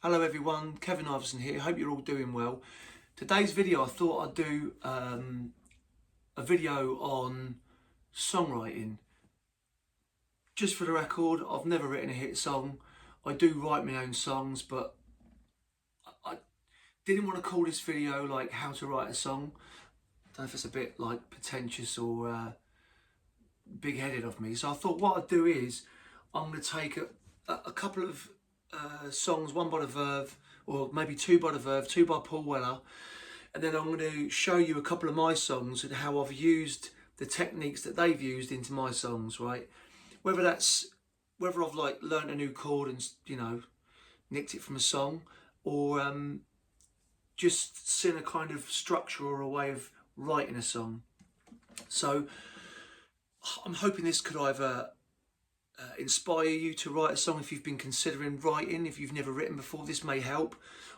Hello everyone, Kevin Iverson here. Hope you're all doing well. Today's video, I thought I'd do a video on songwriting. Just for the record, I've never written a hit song. I do write my own songs, but I didn't want to call this video like how to write a song. I don't know if it's a bit like pretentious or big-headed of me. So I thought what I'd do is I'm going to take a couple of songs, one by the Verve, or maybe two by the Verve, two by Paul Weller, and then I'm going to show you a couple of my songs and how I've used the techniques that they've used into my songs, right? Whether I've like learnt a new chord and, you know, nicked it from a song, or just seen a kind of structure or a way of writing a song. So I'm hoping this could either inspire you to write a song if you've been considering writing. If you've never written before, this may help.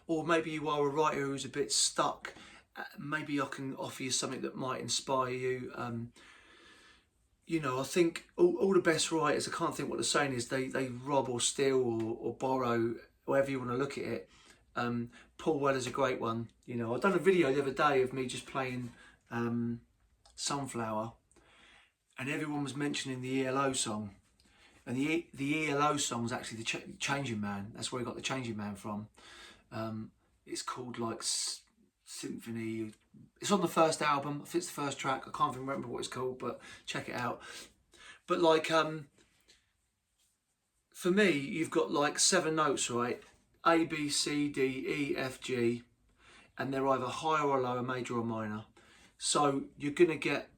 Or maybe you are a writer who's a bit stuck. Maybe I can offer you something that might inspire you. You know, I think all the best writers, I can't think what the saying is, they rob or steal or borrow, however you want to look at it. Paul Weller's a great one. You know, I've done a video the other day of me just playing Sunflower, and everyone was mentioning the ELO song. And the ELO song was actually the Changing Man. That's where I got the Changing Man from. It's called like Symphony. It's on the first album. I think it's the first track. I can't even remember what it's called, but check it out. But like, for me, you've got like 7 notes, right? A, B, C, D, E, F, G. And they're either higher or lower, major or minor. So you're going to get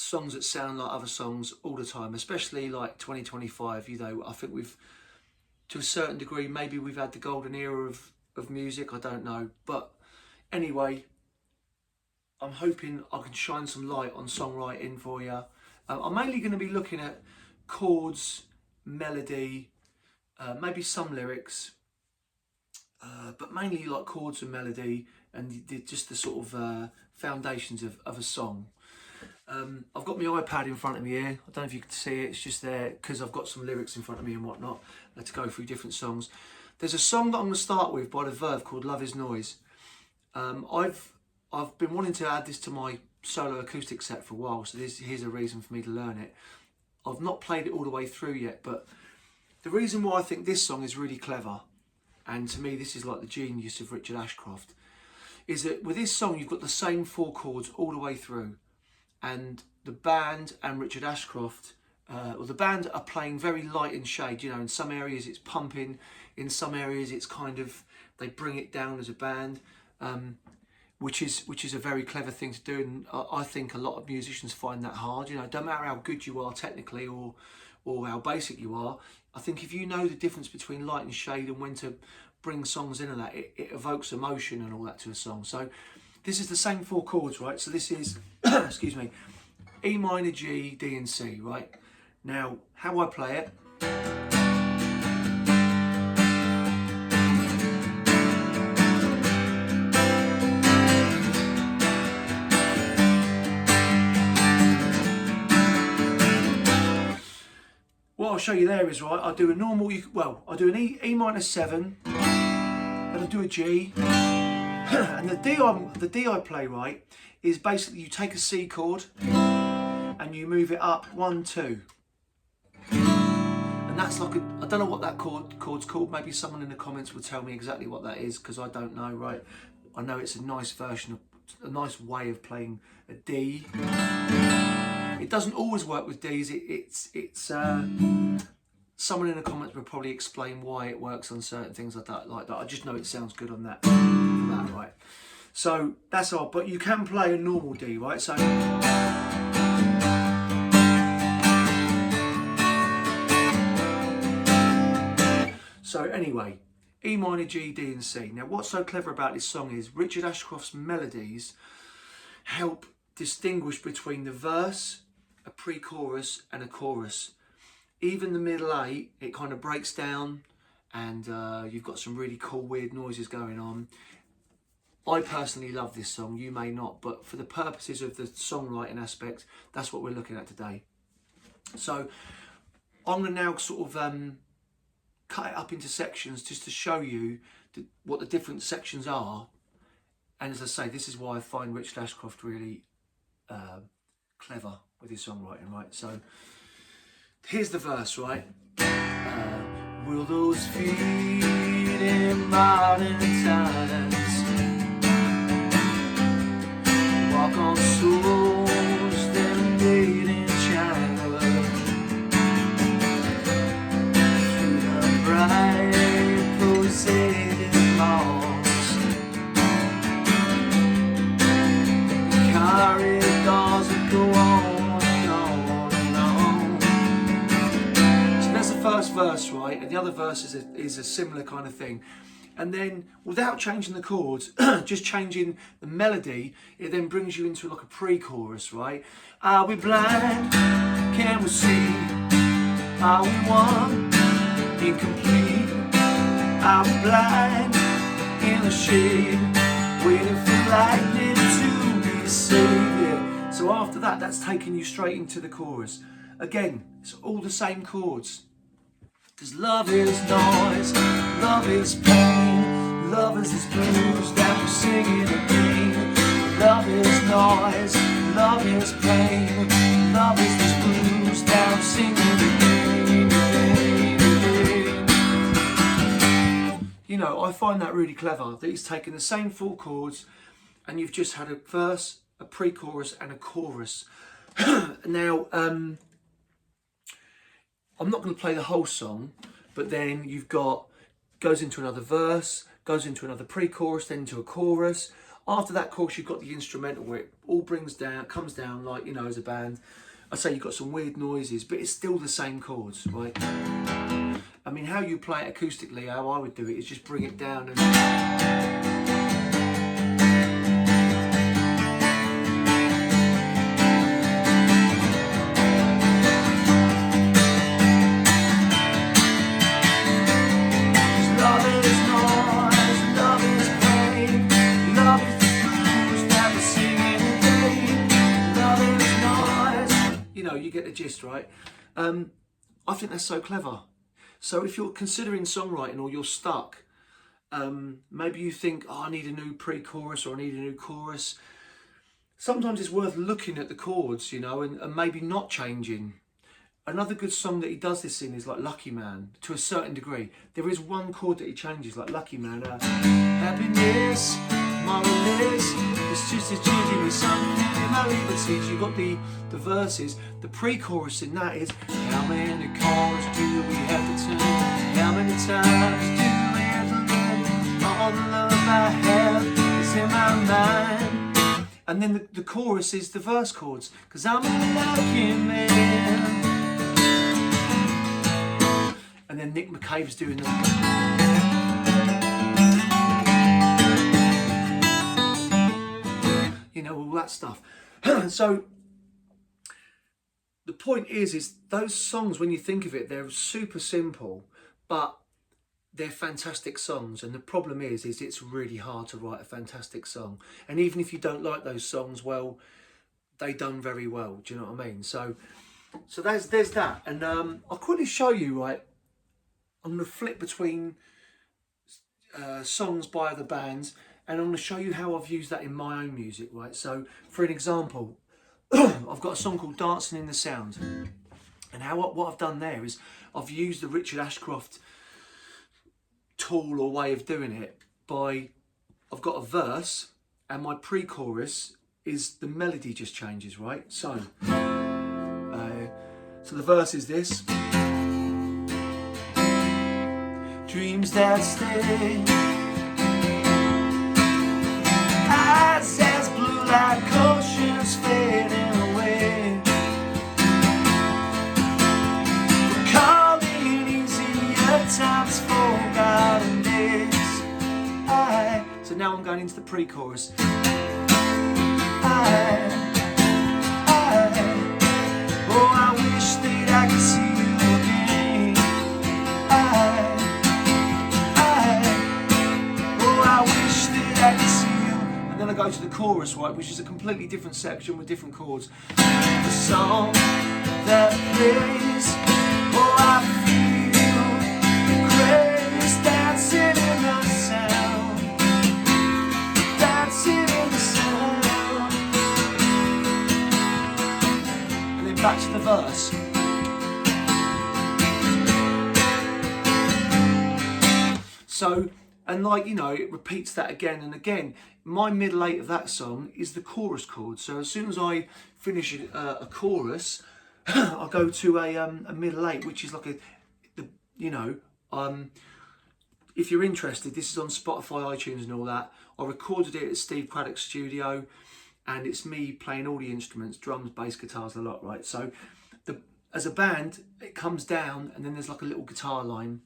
songs that sound like other songs all the time, especially like 2025. You know, I think we've, to a certain degree, maybe we've had the golden era of music, I don't know. But anyway, I'm hoping I can shine some light on songwriting for you. I'm mainly going to be looking at chords, melody, maybe some lyrics, but mainly like chords and melody and just the sort of foundations of a song. I've got my iPad in front of me here. I don't know if you can see it. It's just there because I've got some lyrics in front of me and whatnot to go through different songs. There's a song that I'm going to start with by the Verve called Love Is Noise. I've been wanting to add this to my solo acoustic set for a while, so here's a reason for me to learn it. I've not played it all the way through yet, but the reason why I think this song is really clever, and to me this is like the genius of Richard Ashcroft, is that with this song you've got the same 4 chords all the way through. And the band and Richard Ashcroft, the band are playing very light in shade. You know, in some areas it's pumping, in some areas it's kind of, they bring it down as a band, which is a very clever thing to do. And I think a lot of musicians find that hard. You know, don't matter how good you are technically or how basic you are. I think if you know the difference between light and shade and when to bring songs in and that, it evokes emotion and all that to a song. So this is the same 4 chords, right? So this is, excuse me, E minor, G, D and C, right? Now, how I play it. What I'll show you there is, right, I do a normal, I do an E minor 7, then I do a G, and the D I play, right, is basically you take a C chord and you move it up 1, 2. And that's like I don't know what that chord's called. Maybe someone in the comments will tell me exactly what that is, because I don't know, right? I know it's a nice version of, a nice way of playing a D. It doesn't always work with Ds. It's someone in the comments will probably explain why it works on certain things like that. I just know it sounds good on that, right? So that's all. But you can play a normal D, right? So anyway, E minor, G, D and C. Now what's so clever about this song is Richard Ashcroft's melodies help distinguish between the verse, a pre-chorus and a chorus. Even the middle 8, it kind of breaks down and you've got some really cool weird noises going on. I personally love this song, you may not, but for the purposes of the songwriting aspect, that's what we're looking at today. So I'm going to now sort of cut it up into sections just to show you what the different sections are. And as I say, this is why I find Richard Ashcroft really clever with his songwriting, right? So here's the verse, right? Will those feet in modern times walk on souls that are made in China through the bright pulsating malls, corridors that go on and on and on. So that's the first verse, right? And the other verse is a similar kind of thing. And then, without changing the chords, just changing the melody, it then brings you into like a pre-chorus, right? Are we blind? Can we see? Are we one? Incomplete? Are we blind? In the shade, waiting for lightning to be saved. Yeah. So after that, that's taking you straight into the chorus. Again, it's all the same chords. Because love is noise, love is pain, love is this blues that we're singing again. Love is noise, love is pain, love is this blues that we're singing again. You know, I find that really clever, that he's taken the same 4 chords and you've just had a verse, a pre-chorus and a chorus. Now, I'm not going to play the whole song, but then you've got, goes into another verse, goes into another pre-chorus, then into a chorus. After that chorus, you've got the instrumental where it all comes down like, you know, as a band. I say you've got some weird noises, but it's still the same chords, right? I mean, how you play it acoustically, how I would do it, is just bring it down and... You get the gist, right? I think that's so clever. So if you're considering songwriting or you're stuck, maybe you think, oh, I need a new pre-chorus or I need a new chorus. Sometimes it's worth looking at the chords, you know, and maybe not changing. Another good song that he does this in is like Lucky Man, to a certain degree. There is one chord that he changes, like Lucky Man. Happiness, moralist, it's just a changing me something in my liberties. You've got the verses. The pre-chorus in that is, how many chords do we have to turn? How many times do we have to learn? All the love I have is in my mind. And then the chorus is the verse chords, because I'm a lucky man. And then Nick McCabe's doing them. You know, all that stuff. So the point is those songs, when you think of it, they're super simple, but they're fantastic songs. And the problem is it's really hard to write a fantastic song. And even if you don't like those songs, well, they done very well. Do you know what I mean? So there's that. And I'll quickly show you, right? I'm going to flip between songs by other bands, and I'm going to show you how I've used that in my own music, right? So, for an example, I've got a song called Dancing in the Sound. And what I've done there is I've used the Richard Ashcroft tool or way of doing it by, I've got a verse, and my pre-chorus is the melody just changes, right? So the verse is this. Dreams that stay, eyes as blue like oceans fading away, recalling easier times, forgotten days. So now I'm going into the pre-chorus. Oh, I wish that I could see you again. I wish that I could see you. And then I go to the chorus, right, which is a completely different section with different chords. The song that plays, oh, I feel the So, and like, you know, it repeats that again and again. My middle eight of that song is the chorus chord. So as soon as I finish a chorus, I go to a middle eight, which is like you know, if you're interested, this is on Spotify, iTunes and all that. I recorded it at Steve Craddock's studio, and it's me playing all the instruments, drums, bass, guitars, a lot, right? So as a band, it comes down and then there's like a little guitar line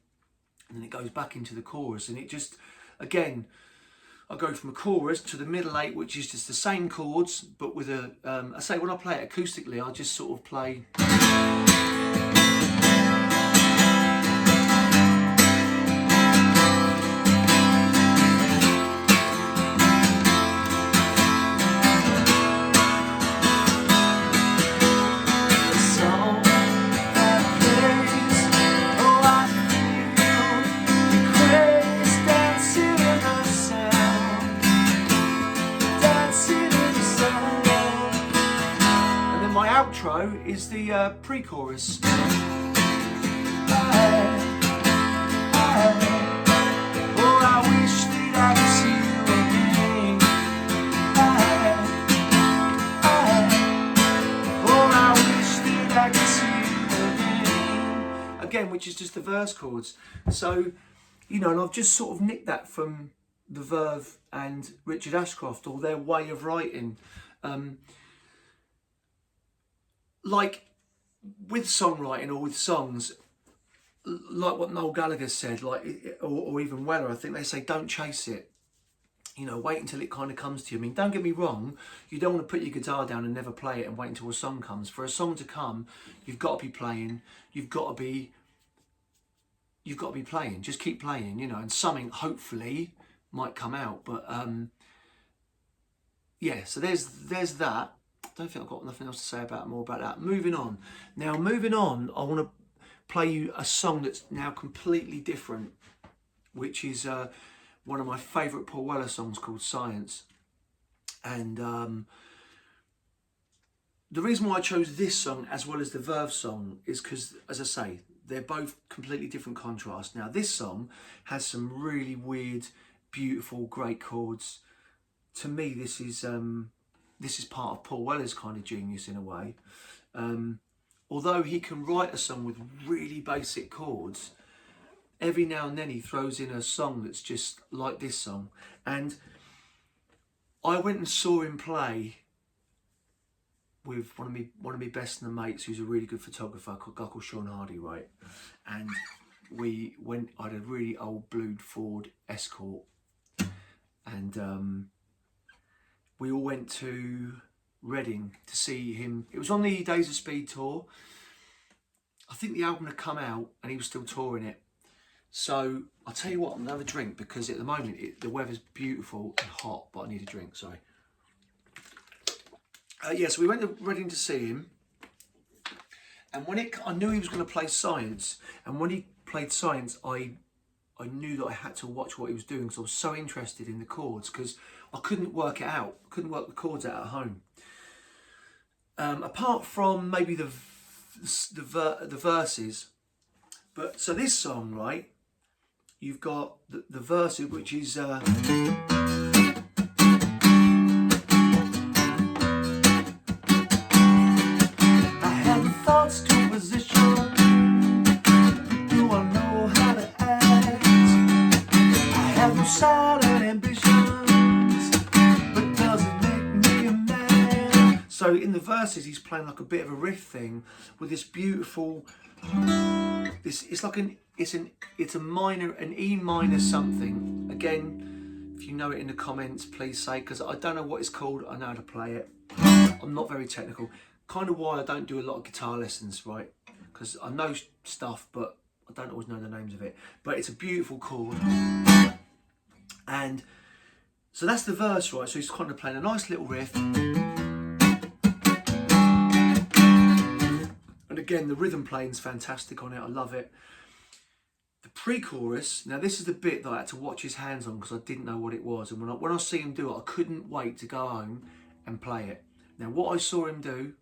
and then it goes back into the chorus, and it just, again, I go from a chorus to the middle eight, which is just the same chords, but with a, I say when I play it acoustically, I just sort of play. Outro is the pre-chorus. Oh, I wish that I could see you again. Oh, I wish that I could see you again. Again, which is just the verse chords. So, you know, and I've just sort of nicked that from the Verve and Richard Ashcroft, or their way of writing. Like with songwriting or with songs, like what Noel Gallagher said, like, or even Weller, I think they say, don't chase it. You know, wait until it kind of comes to you. I mean, don't get me wrong, you don't want to put your guitar down and never play it and wait until a song comes. For a song to come, you've got to be playing. You've got to be playing. Just keep playing, you know, and something hopefully might come out. But yeah, so there's that. I don't think I've got nothing else to say more about that. Moving on. Now, moving on, I want to play you a song that's now completely different, which is one of my favourite Paul Weller songs called Science. And the reason why I chose this song as well as the Verve song is because, as I say, they're both completely different contrasts. Now, this song has some really weird, beautiful, great chords. To me, this is part of Paul Weller's kind of genius in a way. Although he can write a song with really basic chords, every now and then he throws in a song that's just like this song. And I went and saw him play with one of my best of the mates, who's a really good photographer, a guy called Sean Hardy, right? And we went, I had a really old blued Ford Escort, and we all went to Reading to see him. It was on the Days of Speed tour. I think the album had come out and he was still touring it. So I'll tell you what, I'm gonna have a drink because at the moment the weather's beautiful and hot, but I need a drink, sorry. Yeah, so we went to Reading to see him, and I knew he was going to play Science, and when he played Science, I knew that I had to watch what he was doing because I was so interested in the chords, because I couldn't work it out, couldn't work the chords out at home. Apart from maybe the verses, but so this song, right? You've got the verses, which is. To position, do I know how to act? I have no silent ambitions, but does it make me a man? So in the verses, he's playing like a bit of a riff thing with this beautiful. It's a minor, an E minor something. Again, if you know it in the comments, please say, because I don't know what it's called. I know how to play it. I'm not very technical. Kind of why I don't do a lot of guitar lessons, right? Because I know stuff, but I don't always know the names of it. But it's a beautiful chord. And so that's the verse, right? So he's kind of playing a nice little riff. And again, the rhythm playing's fantastic on it. I love it. The pre-chorus, now this is the bit that I had to watch his hands on because I didn't know what it was. And when I see him do it, I couldn't wait to go home and play it. Now, what I saw him do,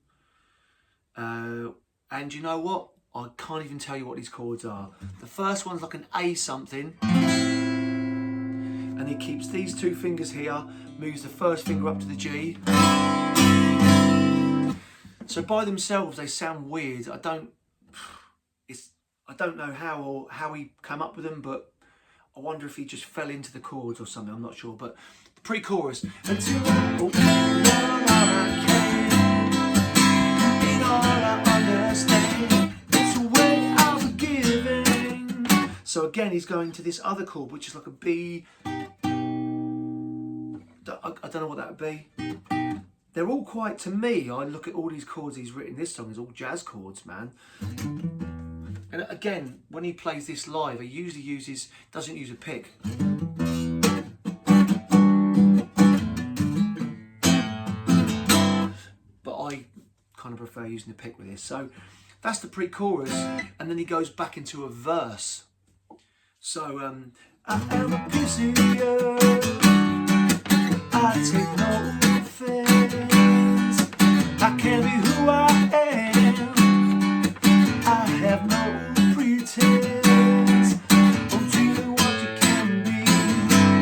and you know what? I can't even tell you what these chords are. The first one's like an A something. and he keeps these two fingers here, moves the first finger up to the G. So by themselves they sound weird. I don't know how he came up with them, but I wonder if he just fell into the chords or something. I'm not sure. But the pre-chorus. Until so again, he's going to this other chord, which is like a B. I don't know what that would be. They're all quite, to me, I look at all these chords he's written, this song is all jazz chords, man. And again, when he plays this live, he usually doesn't use a pick. But I kind of prefer using a pick with this. So that's the pre-chorus, and then he goes back into a verse. So, I am a piece of the earth, I take no offense, I can be who I am, I have no pretense, don't you what you can be.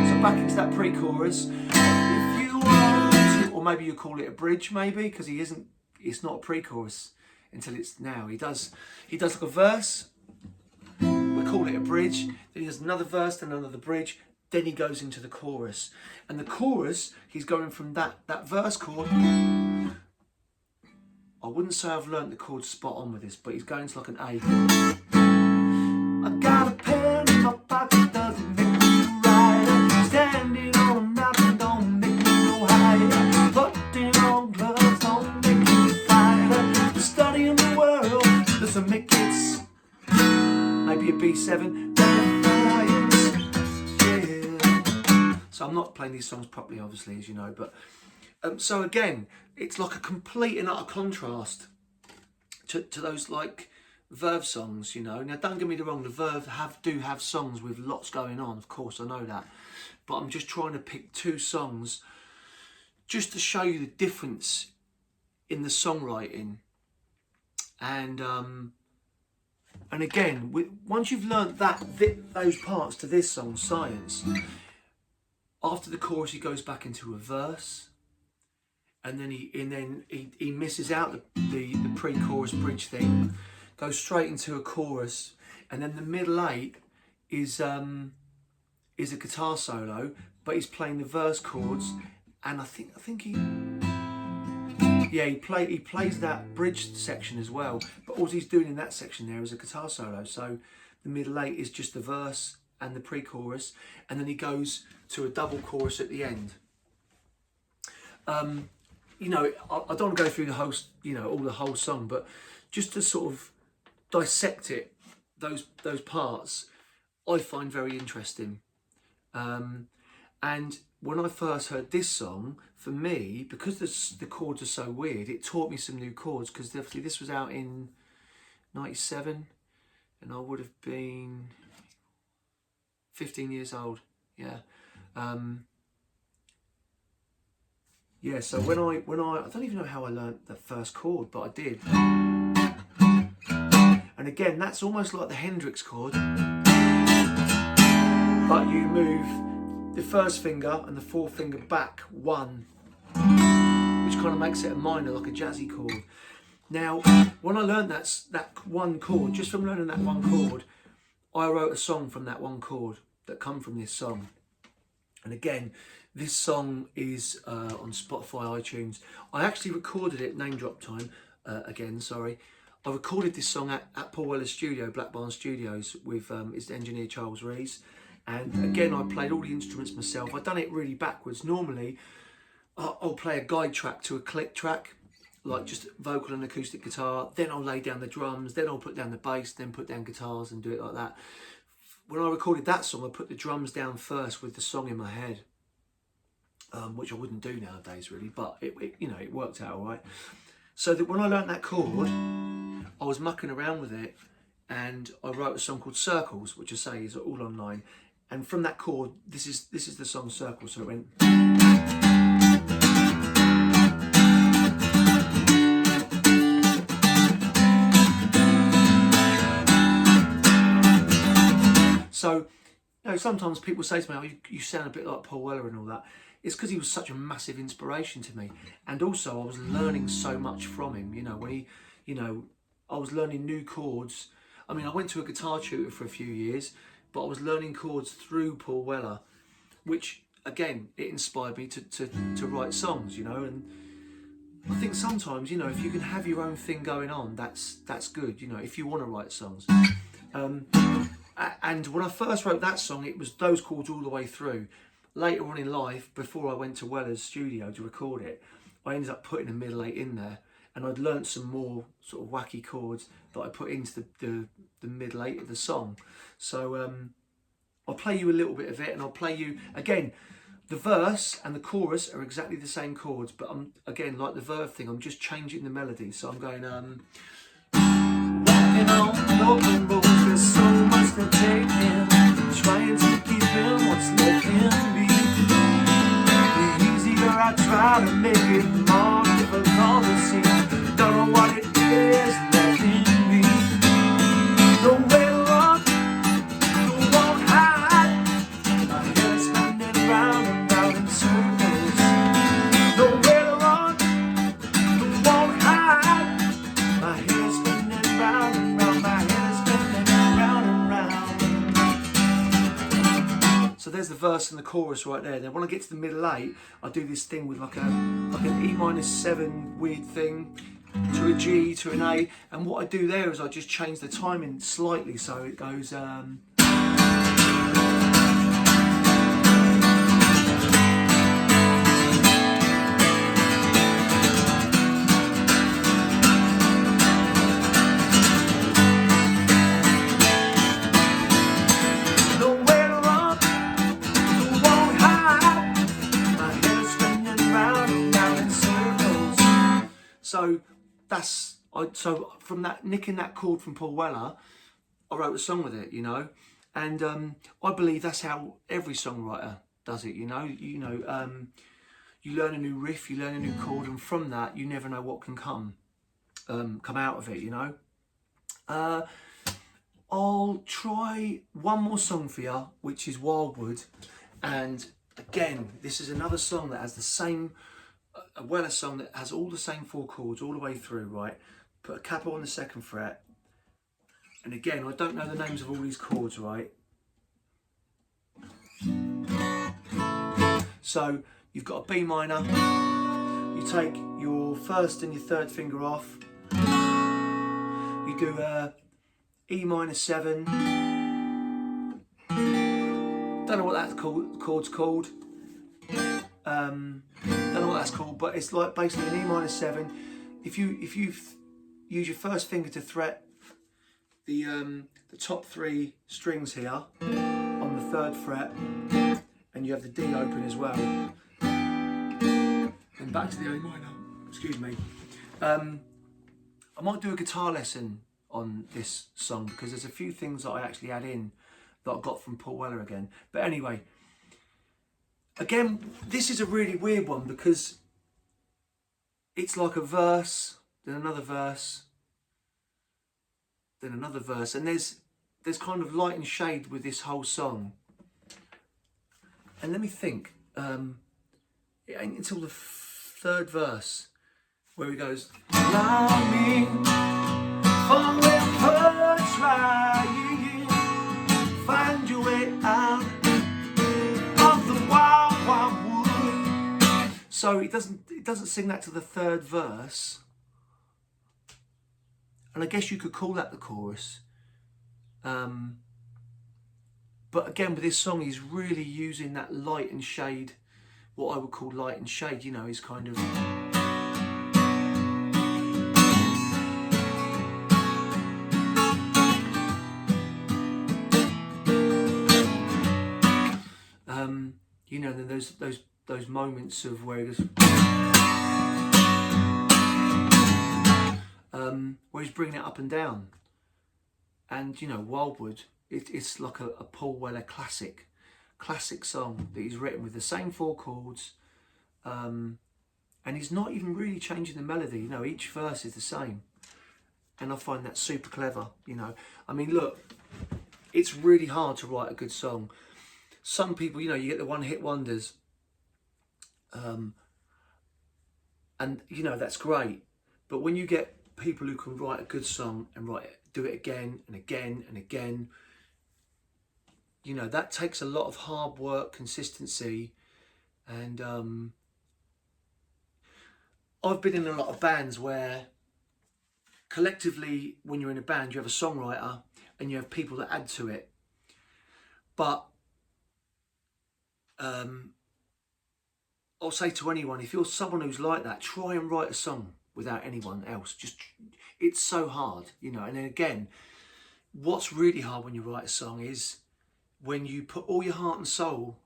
So back into that pre-chorus, if you want to, or maybe you call it a bridge maybe, because it's not a pre-chorus until it's now. He does like a verse, we call it a bridge, then he does another verse, then another bridge, then he goes into the chorus. And the chorus, he's going from that verse chord. I wouldn't say I've learnt the chord spot on with this, but he's going to like an A. I got a pen in my pocket, doesn't make me right. Standing on a mountain, don't make me no higher. Putting on gloves, don't make me fighter. Studying the world, doesn't make it. Maybe a B7. Yeah. So I'm not playing these songs properly, obviously, as you know. But so again, it's like a complete and utter contrast to those like Verve songs, you know. Now, don't get me wrong, the Verve do have songs with lots going on. Of course, I know that. But I'm just trying to pick two songs just to show you the difference in the songwriting. And again, once you've learnt those parts to this song, Science, after the chorus he goes back into a verse, and then he misses out the pre-chorus bridge thing, goes straight into a chorus, and then the middle eight is a guitar solo, but he's playing the verse chords, and I think he plays that bridge section as well, but all he's doing in that section there is a guitar solo. So the middle eight is just the verse and the pre-chorus, and then he goes to a double chorus at the end. You know, I don't want to go through the whole, the whole song, but just to sort of dissect it, those parts, I find very interesting. And when I first heard this song, for me, because the chords are so weird, it taught me some new chords, because definitely this was out in 97, and I would have been 15 years old, yeah. Yeah, so when I don't even know how I learnt the first chord, but I did. And again, that's almost like the Hendrix chord, but you move the first finger and the fourth finger back one, which kind of makes it a minor, like a jazzy chord. Now, when I learned that one chord, just from learning that one chord, I wrote a song from that one chord that come from this song. And again, this song is on Spotify, iTunes. I actually recorded it, name drop time, again, sorry. I recorded this song at Paul Weller's studio, Black Barn Studios, with his engineer Charles Rees. And again, I played all the instruments myself. I've done it really backwards. Normally, I'll play a guide track to a click track, like just vocal and acoustic guitar. Then I'll lay down the drums. Then I'll put down the bass, then put down guitars and do it like that. When I recorded that song, I put the drums down first with the song in my head, which I wouldn't do nowadays really, but it worked out all right. So that when I learnt that chord, I was mucking around with it, and I wrote a song called Circles, which I say is all online. And from that chord, this is the song Circles. So it went. So You know, sometimes people say to me, "Oh, you sound a bit like Paul Weller and all that." It's because he was such a massive inspiration to me, and also I was learning so much from him. You know, when he, you know, I was learning new chords. I mean, I went to a guitar tutor for a few years, but I was learning chords through Paul Weller, which again, it inspired me to write songs. You know, and I think sometimes, you know, if you can have your own thing going on, that's good. You know, if you want to write songs. And when I first wrote that song, it was those chords all the way through. Later on in life, before I went to Weller's studio to record it, I ended up putting a middle eight in there, and I'd learnt some more sort of wacky chords that I put into the middle eight of the song. So I'll play you a little bit of it, and I'll play you again. The verse and the chorus are exactly the same chords, but I'm again, like the Verve thing, I'm just changing the melody. So I'm going walking on an open road, there's so much to take in, trying to keep in what's left in me. The easier I try to make it, the more difficult it seems. Don't know what it is left in me. Nowhere to run, don't want to hide. My head is spinning round and round in circles. Nowhere to run, don't want to hide. My head is spinning round and round. My head is spinning round and round. So there's the verse and the chorus right there. Then when I get to the middle eight, I do this thing with like an E-7 weird thing to a G to an A, and what I do there is I just change the timing slightly, so it goes so that's so from that, nicking that chord from Paul Weller, I wrote a song with it, you know, and I believe that's how every songwriter does it, you know. You learn a new riff, you learn a new chord, and from that you never know what can come out of it, you know. I'll try one more song for you, which is Wildwood, and again, this is another song that has the same. A Weller song that has all the same four chords all the way through, right? Put a capo on the second fret, and again, I don't know the names of all these chords, right? So you've got a B minor, you take your first and your third finger off, you do a E-7, don't know what that chord's called. Don't know what that's called, but it's like basically an E-7. If you use your first finger to fret the top three strings here on the third fret, and you have the D open as well, and back to the A minor. Excuse me. I might do a guitar lesson on this song because there's a few things that I actually add in that I got from Paul Weller again. But anyway. Again, this is a really weird one because it's like a verse, then another verse, then another verse, and there's kind of light and shade with this whole song. And let me think, it ain't until the third verse where he goes, allow me forever trying, find your way out. So it doesn't sing that to the third verse, and I guess you could call that the chorus. But again, with this song, he's really using that light and shade, what I would call light and shade. You know, he's kind of you know, then those moments of where he goes, where he's bringing it up and down. And you know, Wildwood, it's like a Paul Weller classic song that he's written with the same four chords, and he's not even really changing the melody. You know, each verse is the same, and I find that super clever. You know, I mean, look, it's really hard to write a good song. some people, you know, you get the one-hit wonders, and you know that's great. But when you get people who can write a good song and do it again and again and again, you know, that takes a lot of hard work, consistency, and I've been in a lot of bands where collectively, when you're in a band, you have a songwriter and you have people that add to it. But I'll say to anyone, if you're someone who's like that, try and write a song without anyone else. It's so hard, you know. And then again, what's really hard when you write a song is when you put all your heart and soul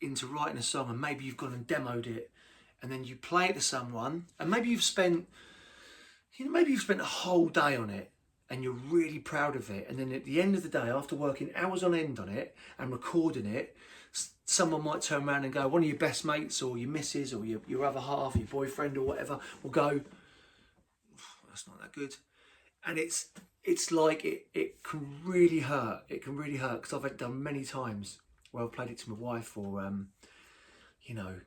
into writing a song, and maybe you've gone and demoed it, and then you play it to someone, and maybe you've spent a whole day on it, and you're really proud of it, and then at the end of the day, after working hours on end on it and recording it, someone might turn around and go, one of your best mates or your missus or your other half, your boyfriend or whatever, will go, that's not that good. And it's like it can really hurt. It can really hurt, because I've had it done many times where I've played it to my wife, or you know,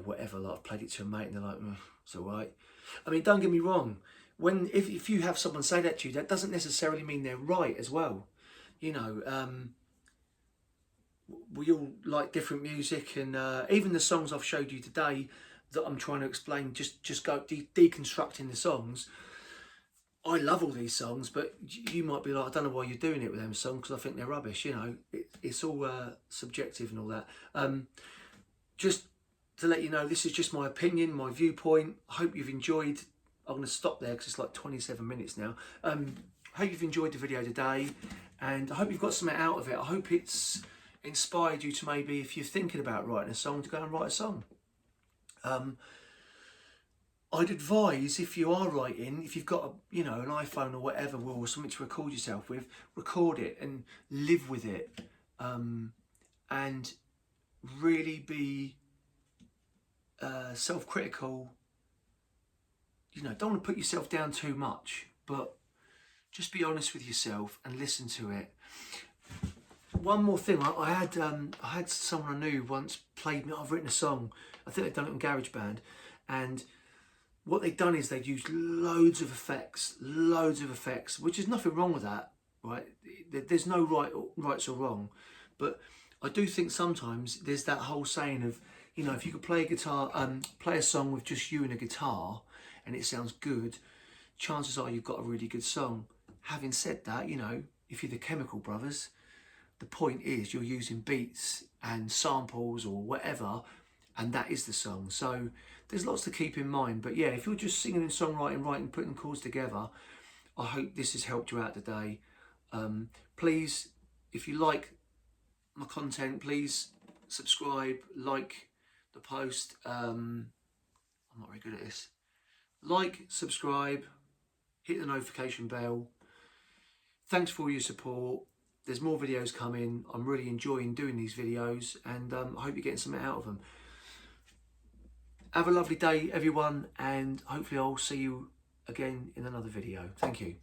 whatever. Like I've played it to a mate, and they're like, it's all right. I mean, don't get me wrong. If you have someone say that to you, that doesn't necessarily mean they're right as well. You know, we all like different music, and even the songs I've showed you today that I'm trying to explain, just go deconstructing the songs. I love all these songs, but you might be like, I don't know why you're doing it with them songs, because I think they're rubbish. You know, it's all subjective and all that. Just to let you know, this is just my opinion, my viewpoint. I hope you've enjoyed. I'm going to stop there because it's like 27 minutes now. I hope you've enjoyed the video today, and I hope you've got something out of it. I hope it's inspired you to, maybe if you're thinking about writing a song, to go and write a song. I'd advise, if you are writing, if you've got an iPhone or whatever, or something to record yourself with, record it and live with it, and really be self-critical. You know, don't want to put yourself down too much, but just be honest with yourself and listen to it. One more thing, I had someone I knew once played me. I've written a song. I think they'd done it on GarageBand, and what they'd done is they'd used loads of effects, which is nothing wrong with that, right? There's no rights or wrong, but I do think sometimes there's that whole saying of, you know, if you could play a guitar, play a song with just you and a guitar, and it sounds good, chances are you've got a really good song. Having said that, you know, if you're the Chemical Brothers, the point is you're using beats and samples or whatever, and that is the song. So there's lots to keep in mind. But yeah, if you're just singing and songwriting, putting chords together, I hope this has helped you out today. Please, if you like my content, please subscribe, like the post. I'm not very good at this. Like, subscribe, hit the notification bell. Thanks for all your support. There's more videos coming. I'm really enjoying doing these videos, and I hope you're getting something out of them. Have a lovely day, everyone, and hopefully I'll see you again in another video. Thank you.